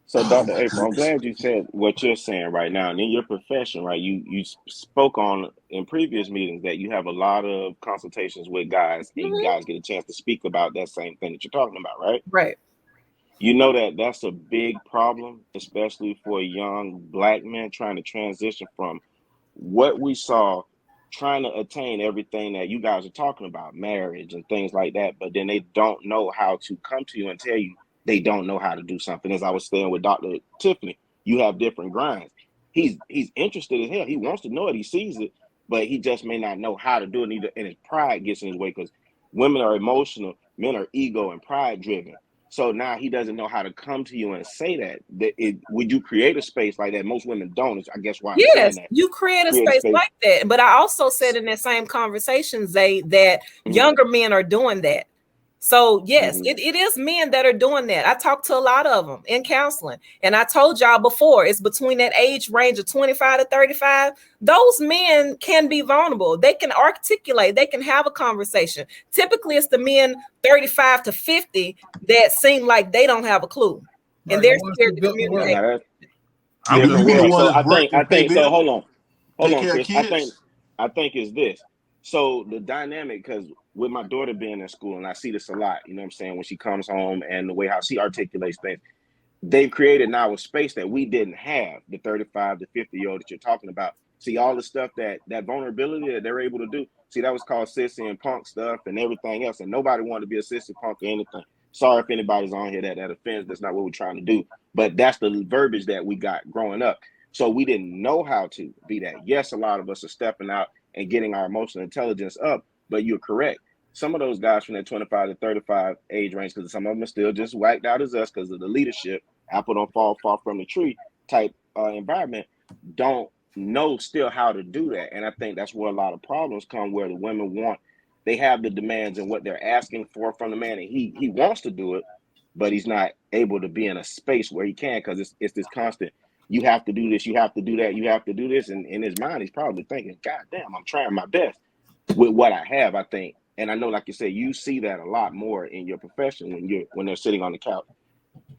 So, Dr. April, I'm glad you said what you're saying right now. And in your profession, right, you spoke on in previous meetings that you have a lot of consultations with guys, and you Mhm. guys get a chance to speak about that same thing that you're talking about, right? Right. You know that that's a big problem, especially for young black men trying to transition from what we saw, trying to attain everything that you guys are talking about, marriage and things like that, but then they don't know how to come to you and tell you they don't know how to do something. As I was saying with Dr. Tiffany, you have different grinds. He's interested as hell. He wants to know it. He sees it, but he just may not know how to do it. Either, and his pride gets in his way because women are emotional, men are ego and pride driven. So now he doesn't know how to come to you and say that. Would you create a space like that? Most women don't. Is I guess why I'm saying Yes, that. you create a Create a space space. like that. But I also said in that same conversation, Zay, that Mm-hmm, younger men are doing that. So yes, mm-hmm. it is men that are doing that. I talked to a lot of them in counseling. And I told y'all before, it's between that age range of 25 to 35. Those men can be vulnerable. They can articulate, they can have a conversation. Typically, it's the men 35 to 50 that seem like they don't have a clue. And Right, the they're ones scared who to built the communicate. world. Now that's I'm Yeah, you just different mean the world. one So that's worked I and pay think so. bills, Hold take on, care of Chris. kids? I think is this. So the dynamic, because with my daughter being in school, and I see this a lot. You know what I'm saying? When she comes home and the way how she articulates things, they've created now a space that we didn't have. The 35 to 50-year-old that you're talking about. See all the stuff that vulnerability that they're able to do. See, that was called sissy and punk stuff and everything else, and nobody wanted to be a sissy punk or anything. Sorry if anybody's on here that offends. That's not what we're trying to do. But that's the verbiage that we got growing up. So we didn't know how to be that. Yes, a lot of us are stepping out and getting our emotional intelligence up, but you're correct. Some of those guys from that 25 to 35 age range, because some of them are still just whacked out as us because of the leadership, apple don't fall far from the tree type environment, don't know still how to do that. And I think that's where a lot of problems come, where the women want, they have the demands and what they're asking for from the man, and he wants to do it, but he's not able to be in a space where he can, because it's this constant, you have to do this, you have to do that, you have to do this. And in his mind, he's probably thinking, God damn, I'm trying my best with what I have, I think. And I know, like you said, you see that a lot more in your profession when they're sitting on the couch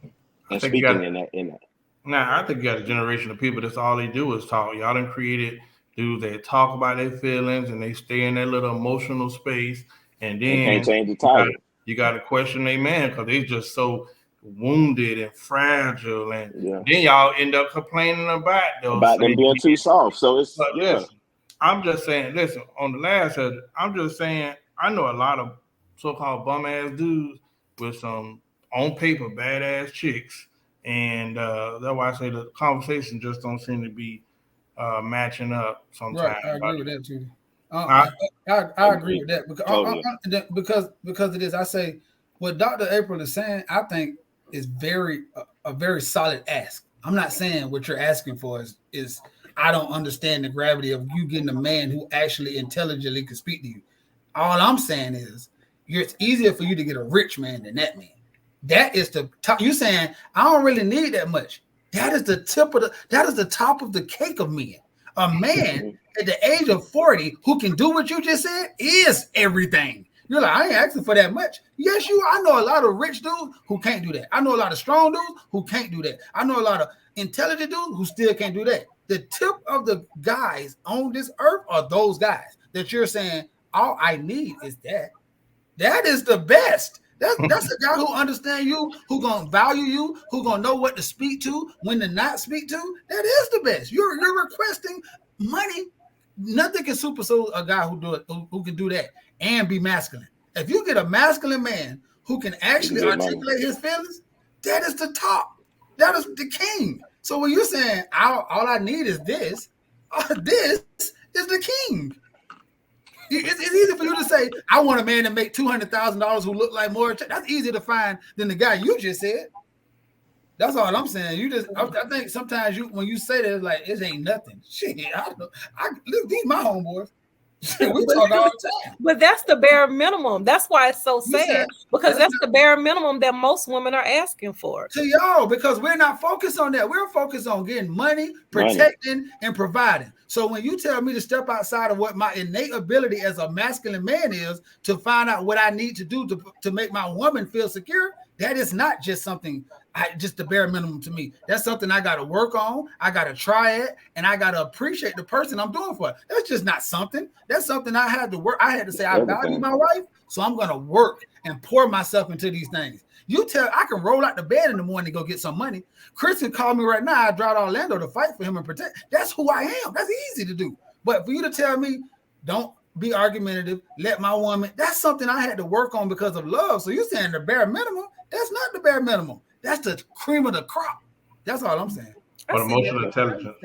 I and think you got speaking in that. Nah, I think you got a generation of people that's all they do is talk. Y'all done created dudes that talk about their feelings and they stay in that little emotional space, and And can't then change the you got title. you got to question their man because they just so wounded and fragile, and Yeah. then y'all end up complaining about those About them same being too people. soft. So it's, But yeah. listen, I'm just saying. Listen, on the last subject, I'm just saying I know a lot of so-called bum ass dudes with some on paper badass chicks, and that's why I say the conversation just don't seem to be matching up Right, sometimes. I But agree with that too. I, I agree Agreed. with that because Totally. because of this. I say what Dr. April is saying. I think is a very solid ask. I'm not saying what you're asking for is I don't understand the gravity of you getting a man who actually intelligently can speak to you. All I'm saying is it's easier for you to get a rich man than that man. That is the top. You saying I don't really need that much. That is the top of the cake of men. A man at the age of 40 who can do what you just said is everything. You're like, I ain't asking for that much. Yes, you. I know a lot of rich dudes who can't do that. I know a lot of strong dudes who can't do that. I know a lot of intelligent dudes who still can't do that. The tip of the guys on this earth are those guys that you're saying, all I need is that. That is the best. That's a guy who understands you, who gonna value you, who gonna know what to speak to, when to not speak to. That is the best. You're requesting money. Nothing can supersede a guy who can do that and be masculine. If you get a masculine man who can You can actually get money. articulate his feelings, that is the top. That is the king. So when you're saying all I need is this, this is the king. It's easy for you to say, I want a man to make $200,000 who look like more. That's easier to find than the guy you just said. That's all I'm saying. I think sometimes when you say that, it's like, it ain't nothing. Shit, look, these my homeboys. We talk all the time. But that's the bare minimum. That's why it's so You said sad, because that's the bare minimum that most women are asking for. To y'all, because we're not focused on that. We're focused on getting money, protecting, and providing. So when you tell me to step outside of what my innate ability as a masculine man is to find out what I need to do to make my woman feel secure, that is not just something just the bare minimum to me. That's something I got to work on. I got to try it, and I got to appreciate the person I'm doing for. That's just not something. That's something I had to work. I had to say, I value my wife, so I'm going to work and pour myself into these things. I can roll out the bed in the morning and go get some money. Chris can call me right now. I drive to Orlando to fight for him and protect. That's who I am. That's easy to do. But for you to tell me, don't be argumentative, let my woman, that's something I had to work on because of love. So you're saying the bare minimum? That's not the bare minimum. That's the cream of the crop. That's all I'm saying. But emotional intelligence.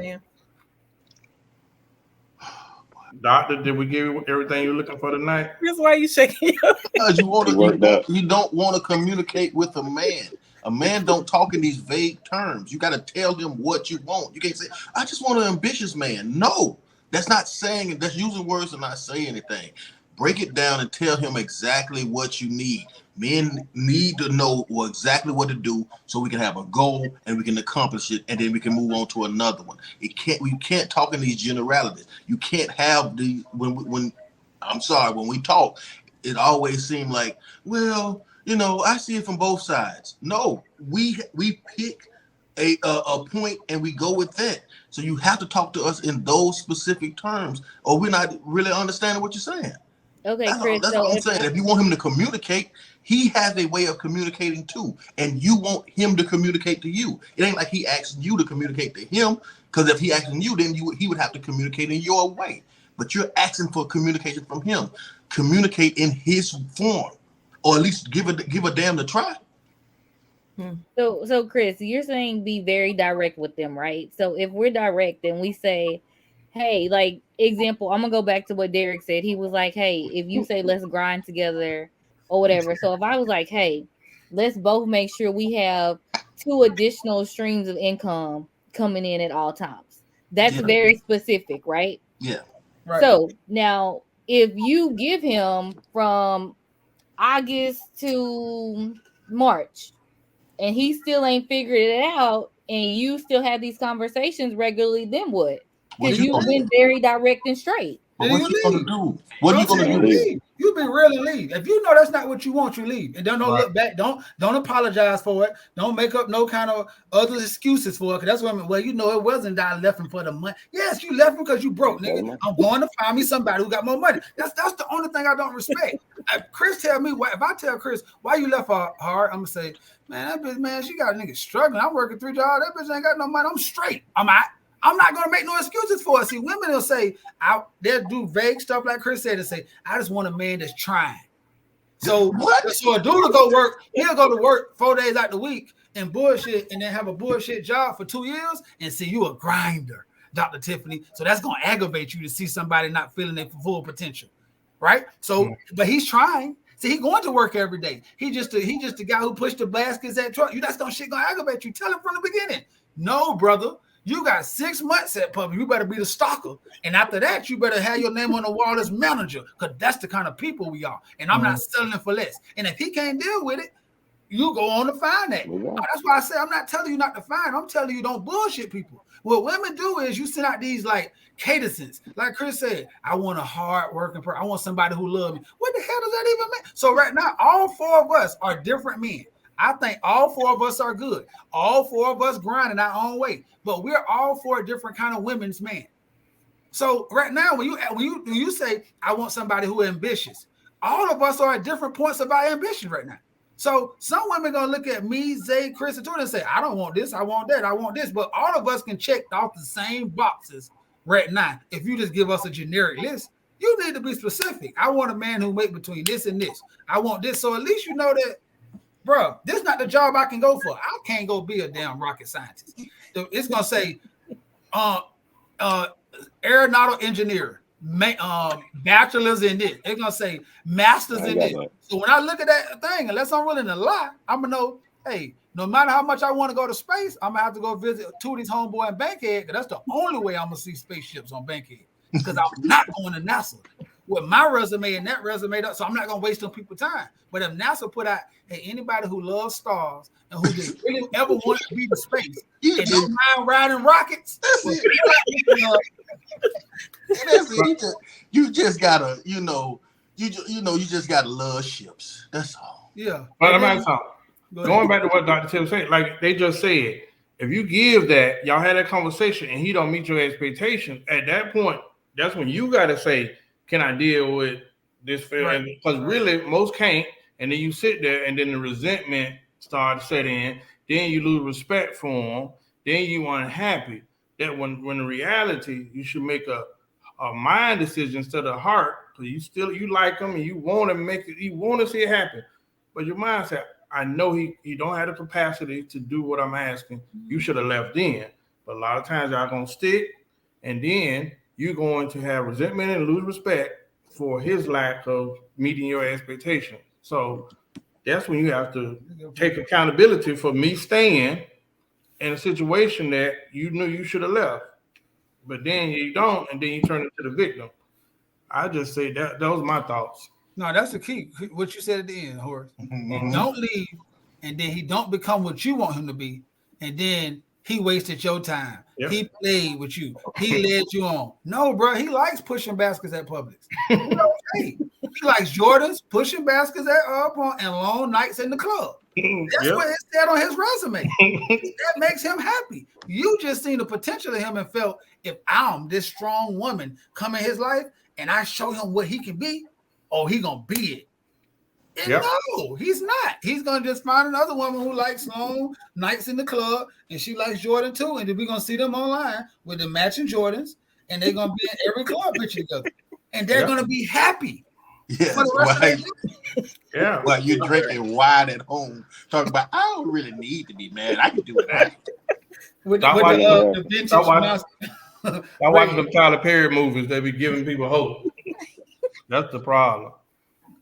Doctor, did we give you everything you're looking for tonight? That's why you shaking your Because you don't want to communicate with a man. A man don't talk in these vague terms. You got to tell him what you want. You can't say, I just want an ambitious man. No, that's not saying it. That's using words and not saying anything. Break it down and tell him exactly what you need. Men need to know exactly what to do so we can have a goal and we can accomplish it, and then we can move on to another one. We can't talk in these generalities. You can't have when we talk, it always seemed like, well, I see it from both sides. No, we pick a point and we go with that. So you have to talk to us in those specific terms, or we're not really understanding what you're saying. Okay, Chris. That's what I'm saying. If you want him to communicate, he has a way of communicating too, and you want him to communicate to you. It ain't like he asking you to communicate to him, because if he asking you, then he would have to communicate in your way. But you're asking for communication from him. Communicate in his form, or at least give a damn to try. So Chris, you're saying be very direct with them, right? So if we're direct, then we say, hey, like example, I'm gonna go back to what Derek said. He was like, hey, if you say let's grind together or whatever. So if I was like, hey, let's both make sure we have 2 additional streams of income coming in at all times. That's very specific, right? Yeah. Right. So now if you give him from August to March and he still ain't figured it out and you still have these conversations regularly, then what? Because you've been very direct and straight. But what you gonna do? What are you gonna do? You be real and leave. If you know that's not what you want, you leave. And don't look back. Don't apologize for it. Don't make up no kind of other excuses for it. Because that's what I mean. Well, it wasn't that I left him for the money. Yes, you left him because you broke, nigga. I'm going to find me somebody who got more money. That's the only thing I don't respect. Chris tell me if I tell Chris why you left her hard, I'm gonna say, man, that bitch, man, she got a nigga struggling. I'm working 3 jobs. That bitch ain't got no money. I'm straight. I'm not going to make no excuses for it. See, women will say, they'll do vague stuff like Chris said and say, I just want a man that's trying. So a dude will go work, he'll go to work 4 days out the week and bullshit and then have a bullshit job for 2 years and see you a grinder, Dr. Tiffany. So that's going to aggravate you to see somebody not feeling their full potential, right? So, but he's trying. See, he's going to work every day. He just the guy who pushed the baskets at truck. That's no shit going to aggravate you. Tell him from the beginning. No, brother. You got 6 months at Public. You better be the stalker. And after that, you better have your name on the wall as manager, because that's the kind of people we are. And I'm not selling it for less. And if he can't deal with it, you go on to find that. That's why I say I'm not telling you not to find. I'm telling you don't bullshit people. What women do is you send out these like cadences. Like Chris said, I want a hard working person. I want somebody who loves me. What the hell does that even mean? So right now, all 4 of us are different men. I think all 4 of us are good. All 4 of us grind in our own way, but we're all 4 different kind of women's men. So right now, when you say I want somebody who is ambitious, all of us are at different points of our ambition right now. So some women gonna look at me, Zay, Chris, and Jordan and say, I don't want this, I want that, I want this. But all of us can check off the same boxes right now. If you just give us a generic list, you need to be specific. I want a man who make between this and this. I want this. So at least you know that, bro, this is not the job I can go for. I can't go be a damn rocket scientist. It's gonna say aeronautical engineer, bachelor's in this. It's gonna say master's in this. So when I look at that thing, unless I'm willing to lie, I'm gonna know, hey, no matter how much I want to go to space, I'm gonna have to go visit Tootie's homeboy in Bankhead, because that's the only way I'm gonna see spaceships on Bankhead. Because I'm not going to NASA with my resume and that resume, so I'm not gonna waste on people's time. But if NASA put out, hey, anybody who loves stars and who just really ever wants to be in space and don't mind riding rockets, you just gotta, you just gotta love ships. That's all. Yeah. But I'm not talking. Going back to what Dr. Tim said, like they just said, if you give that, y'all had that conversation and he don't meet your expectation, at that point, that's when you got to say, can I deal with this feeling? Because really, most can't. And then you sit there and then the resentment starts to set in. Then you lose respect for them. Then you unhappy. That when in reality, you should make a mind decision instead of heart. Because you like them and you want to make it, you want to see it happen. But your mind said, I know he don't have the capacity to do what I'm asking. You should have left then. But a lot of times y'all gonna stick, and then you're going to have resentment and lose respect for his lack of meeting your expectation. So that's when you have to take accountability for me staying in a situation that you knew you should have left. But then you don't, and then you turn into the victim. I just say that those are my thoughts. No, that's the key. What you said at the end, Horace. Don't leave, and then he don't become what you want him to be, and then he wasted your time. Yep. He played with you. He led you on. No, bro, he likes pushing baskets at Publix. Okay. He likes Jordans, pushing baskets at and long nights in the club. That's what it said on his resume. That makes him happy. You just seen the potential of him and felt, if I'm this strong woman come in his life and I show him what he can be, oh, he gonna be it. And no, he's not. He's gonna just find another woman who likes long nights in the club, and she likes Jordan too. And then we're gonna see them online with the matching Jordans, and they're gonna be in every club picture together, and they're gonna be happy. Yeah, while you're drinking wine at home, talking about I don't really need to be mad. I can do it. The vintage. I watch them Tyler Perry movies. They be giving people hope. That's the problem.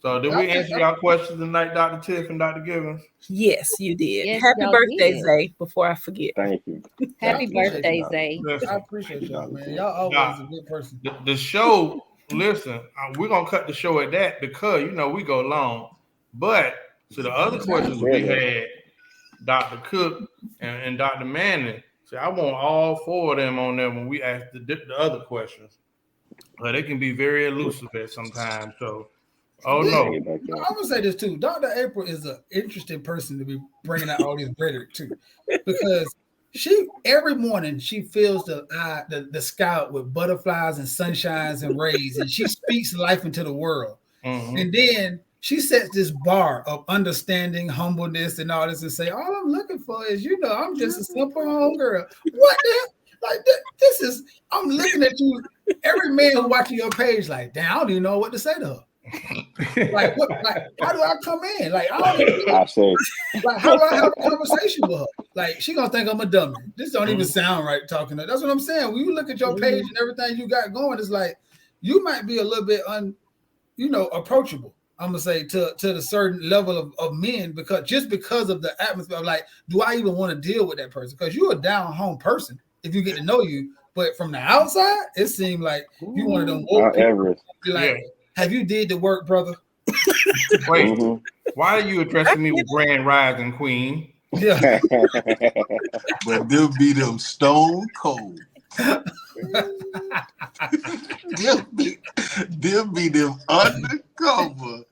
So did we answer y'all questions tonight, Dr. Tiff and Dr. Givens? Yes, you did. Yes, Happy birthday, Zay, before I forget. Thank you. Happy birthday, Zay. I appreciate y'all, man. Y'all always a good person. The show, listen, we're going to cut the show at that because, we go long. But to the other questions we had, Dr. Cook and Dr. Manning, so I want all four of them on there when we ask the other questions. But they can be very elusive at sometimes, so. Oh no! I'm gonna say this too. Dr. April is an interesting person to be bringing out all these rhetoric too, because she every morning she fills the sky with butterflies and sunshines and rays, and she speaks life into the world. Mm-hmm. And then she sets this bar of understanding, humbleness, and all this, and say, all I'm looking for is, I'm just a simple home girl. What the hell? Like this is. I'm looking at you. Every man who watching your page, like, damn, I don't even know what to say to her. Like what? Like how do I come in? Like I don't like how do I have a conversation with her? Like she gonna think I'm a dummy. This don't even sound right talking to her. That's what I'm saying. When you look at your page and everything you got going, it's like you might be a little bit approachable. I'm gonna say to the certain level of men because of the atmosphere of like, do I even want to deal with that person? Because you're a down home person if you get to know you, but from the outside, it seemed like you one of them old people. Like, have you did the work, brother? Wait, why are you addressing me with Grand Rising Queen? Yeah. But they'll be them stone cold. they'll be them undercover.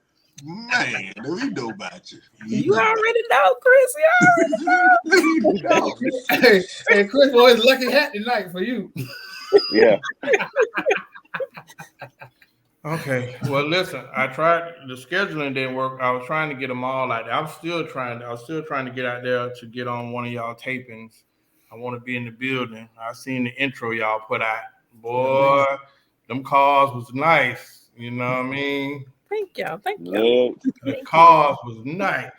Man, we know about you. You already know, Chris. You already know. Hey, Chris wore his lucky hat tonight for you. Yeah. Okay. Well, listen, I tried the scheduling didn't work. I was trying to get them all out there. I was still trying to get out there to get on one of y'all tapings. I want to be in the building. I seen the intro y'all put out. Boy, them cars was nice. You know what I mean? Thank y'all. The cars was nice.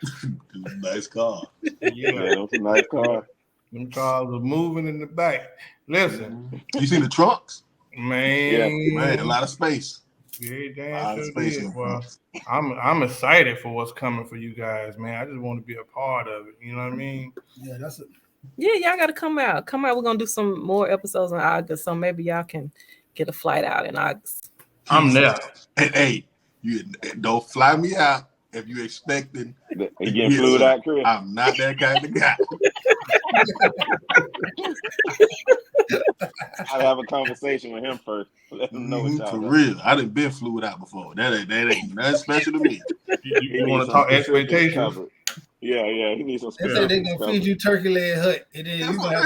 Nice car. Yeah, it was a nice car. Them cars was moving in the back. Listen. You seen the trunks? Man, a lot of space. Yeah, damn sure did. Well, I'm excited for what's coming for you guys, man. I just want to be a part of it. You know what I mean? Yeah, that's it. Yeah, y'all got to come out. We're gonna do some more episodes in August, so maybe y'all can get a flight out in August. I'm there. Hey, you don't fly me out if you're expecting. You getting flued out, Chris? I'm not that kind of guy. I'll have a conversation with him first. Let him know what for real. I done been flued out before. That ain't nothing special to me. You want to talk expectations? Yeah. Yeah, he needs some They spare. say they're gonna feed you turkey leg hut, and then you gonna have